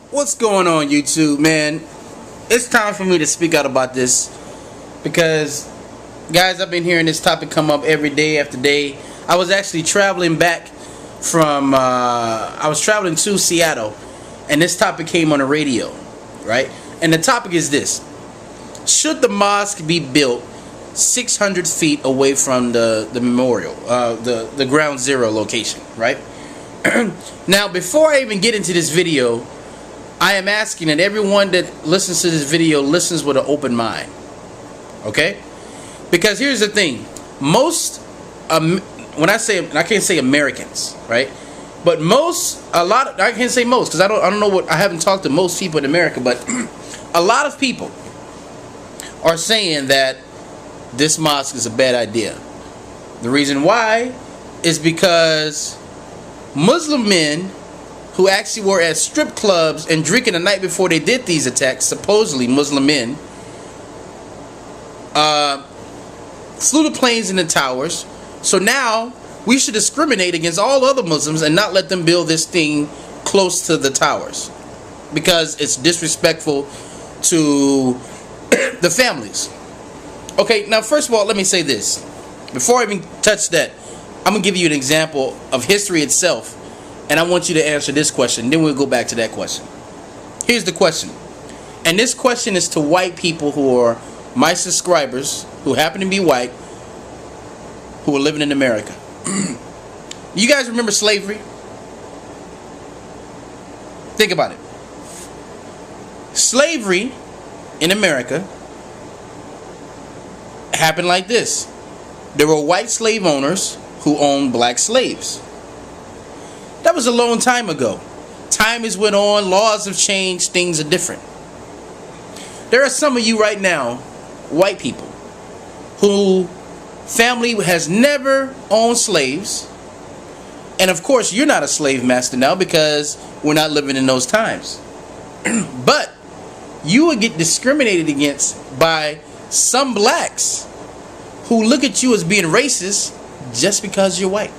What's going on, YouTube, man? It's time for me to speak out about this because, guys, I've been hearing this topic come up every day after day. I was actually traveling back from, I was traveling to Seattle, and this topic came on the radio, right? And the topic is this: should the mosque be built 600 feet away from the memorial, the ground zero location, right? Now, before I even get into this video, I am asking that everyone that listens to this video listens with an open mind, okay? Because here's the thing: most, when I say, I can't say Americans, right? But I can't say most because I don't know I haven't talked to most people in America, but a lot of people are saying that this mosque is a bad idea. The reason why is because Muslim men who actually were at strip clubs and drinking the night before they did these attacks, supposedly Muslim men, flew the planes in the towers. So now we should discriminate against all other Muslims and not let them build this thing close to the towers because it's disrespectful to the families. Okay, now first of all, let me say this. Before I even touch that, I'm going to give you an example of history itself, and I want you to answer this question. Then we'll go back to that question. Here's the question. And this question is to white people who are my subscribers, who happen to be white, who are living in America. You guys remember slavery? Think about it. Slavery in America happened like this. There were white slave owners who owned black slaves. That was a long time ago. Time has went on, laws have changed, things are different. There are some of you right now, white people, who family has never owned slaves. And of course, you're not a slave master now because we're not living in those times. But you would get discriminated against by some blacks who look at you as being racist just because you're white.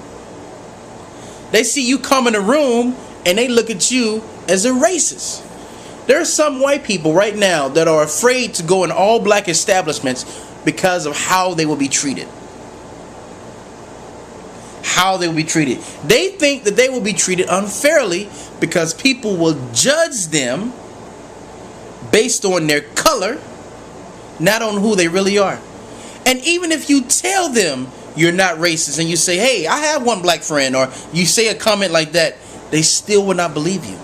They see you come in a room and they look at you as a racist. There are some white people right now that are afraid to go in all black establishments because of how they will be treated. How they will be treated. They think that they will be treated unfairly because people will judge them based on their color, not on who they really are. And even if you tell them you're not racist and you say, hey, I have one black friend, or you say a comment like that, they still will not believe you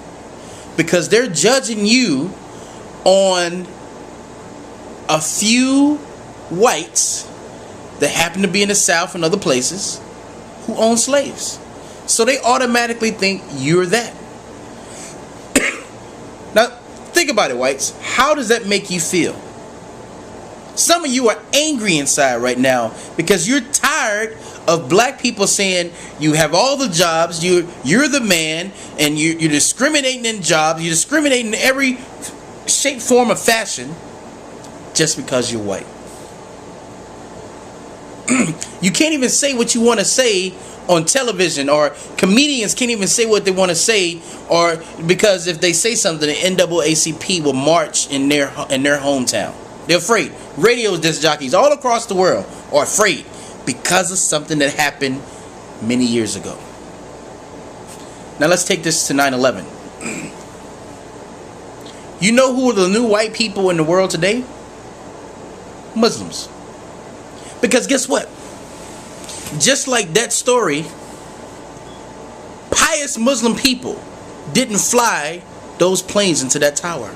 because they're judging you on a few whites that happen to be in the South and other places who own slaves. So they automatically think you're that. Now, think about it, whites. How does that make you feel? Some of you are angry inside right now because you're tired of black people saying you have all the jobs, you're the man, and you're discriminating in jobs, you're discriminating in every shape, form, or fashion just because you're white. You can't even say what you want to say on television, or comedians can't even say what they want to say, or because if they say something, the NAACP will march in their hometown. They're afraid. Radio disc jockeys all across the world are afraid because of something that happened many years ago. Now let's take this to 9/11. You know who are the new white people in the world today? Muslims. Because guess what? Just like that story, pious Muslim people didn't fly those planes into that tower.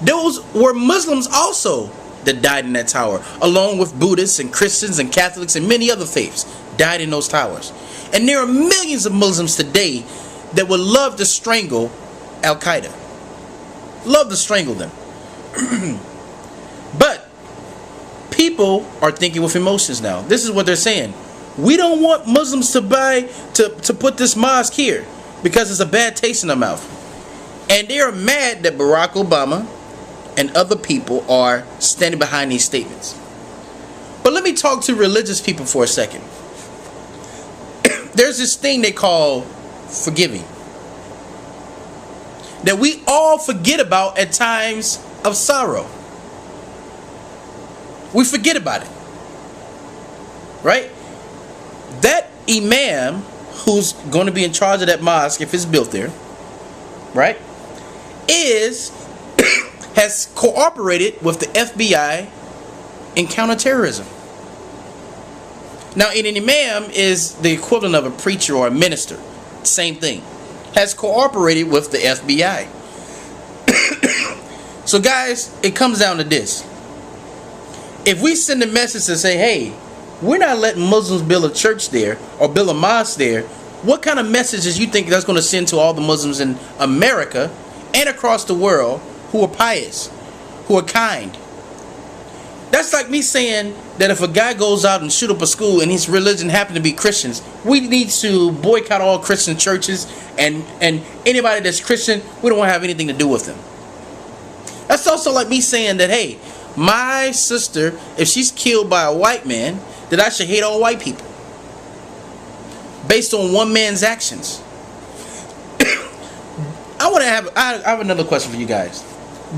Those were Muslims also that died in that tower, along with Buddhists and Christians and Catholics and many other faiths died in those towers. And there are millions of Muslims today that would love to strangle Al-Qaeda. Love to strangle them. But people are thinking with emotions now. This is what they're saying. We don't want Muslims to put this mosque here because it's a bad taste in their mouth. And they are mad that Barack Obama and other people are standing behind these statements. But let me talk to religious people for a second. There's this thing they call forgiving. that we all forget about at times of sorrow. We forget about it. Right? That imam who's going to be in charge of that mosque, if it's built there, right, has cooperated with the FBI in counterterrorism. Now, an imam is the equivalent of a preacher or a minister. Same thing. Has cooperated with the FBI. So guys, it comes down to this. If we send a message to say, hey, we're not letting Muslims build a church there or build a mosque there, what kind of messages you think that's going to send to all the Muslims in America and across the world who are pious, who are kind? That's like me saying that if a guy goes out and shoot up a school and his religion happen to be Christians, we need to boycott all Christian churches, and anybody that's Christian, we don't want to have anything to do with them. That's also like me saying that, hey, my sister, if she's killed by a white man, that I should hate all white people based on one man's actions. I have another question for you guys.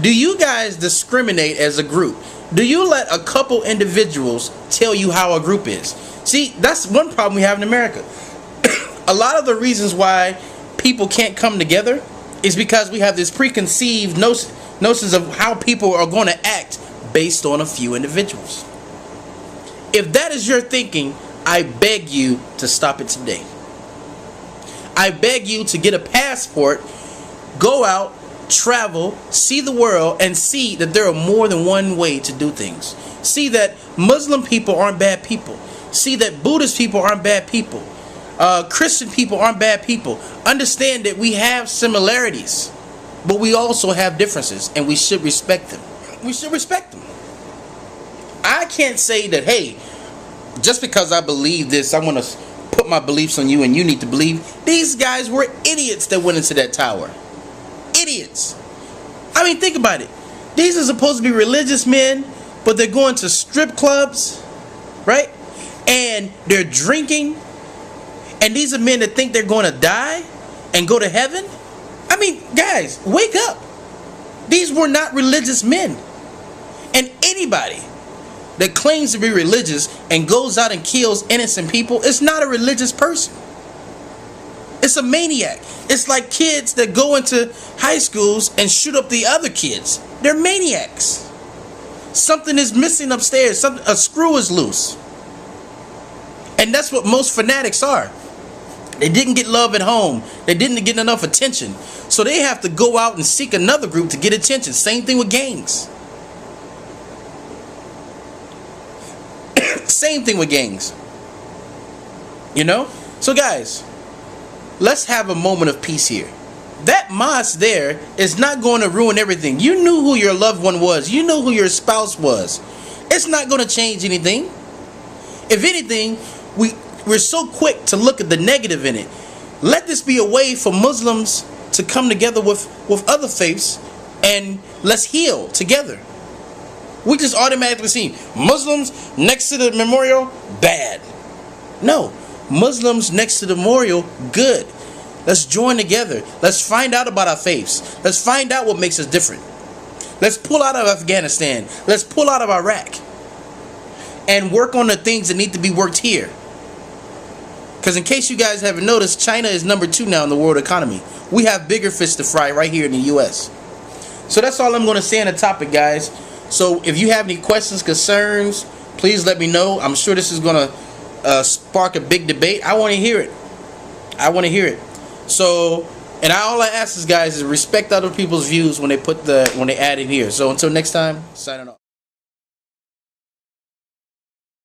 Do you guys discriminate as a group? Do you let a couple individuals tell you how a group is? See, that's one problem we have in America. A lot of the reasons why people can't come together is because we have this preconceived notions of how people are going to act based on a few individuals. If that is your thinking, I beg you to stop it today. I beg you to get a passport, go out, travel, see the world, and see that there are more than one way to do things. See that Muslim people aren't bad people. See that Buddhist people aren't bad people. Christian people aren't bad people. Understand that we have similarities, but we also have differences, and we should respect them. We should respect them. I can't say that, hey, just because I believe this, I want to put my beliefs on you and you need to believe. These guys were idiots that went into that tower. Idiots. I mean, think about it. These are supposed to be religious men, but they're going to strip clubs, right? And they're drinking. And these are men that think they're going to die and go to heaven. I mean, guys, wake up. These were not religious men. And anybody that claims to be religious and goes out and kills innocent people is not a religious person. It's a maniac. It's like kids that go into high schools and shoot up the other kids. They're maniacs. Something is missing upstairs. A screw is loose. And that's what most fanatics are. They didn't get love at home. They didn't get enough attention. So they have to go out and seek another group to get attention. Same thing with gangs. Same thing with gangs. You know? So guys, let's have a moment of peace here. That mosque there is not going to ruin everything. You knew who your loved one was. You knew who your spouse was. It's not going to change anything. If anything, we're so quick to look at the negative in it. Let this be a way for Muslims to come together with other faiths, and let's heal together. We just automatically see Muslims next to the memorial, bad. No, Muslims next to the memorial, good. Let's join together. Let's find out about our faiths. Let's find out what makes us different. Let's pull out of Afghanistan. Let's pull out of Iraq and work on the things that need to be worked here. Because in case you guys haven't noticed, China is number 2 now in the world economy. We have bigger fish to fry right here in the U.S. So that's all I'm going to say on the topic, guys. So if you have any questions, concerns, please let me know. I'm sure this is going to spark a big debate. I want to hear it. I want to hear it. So, and all I ask is, guys, is respect other people's views when they add it here. So until next time, signing off.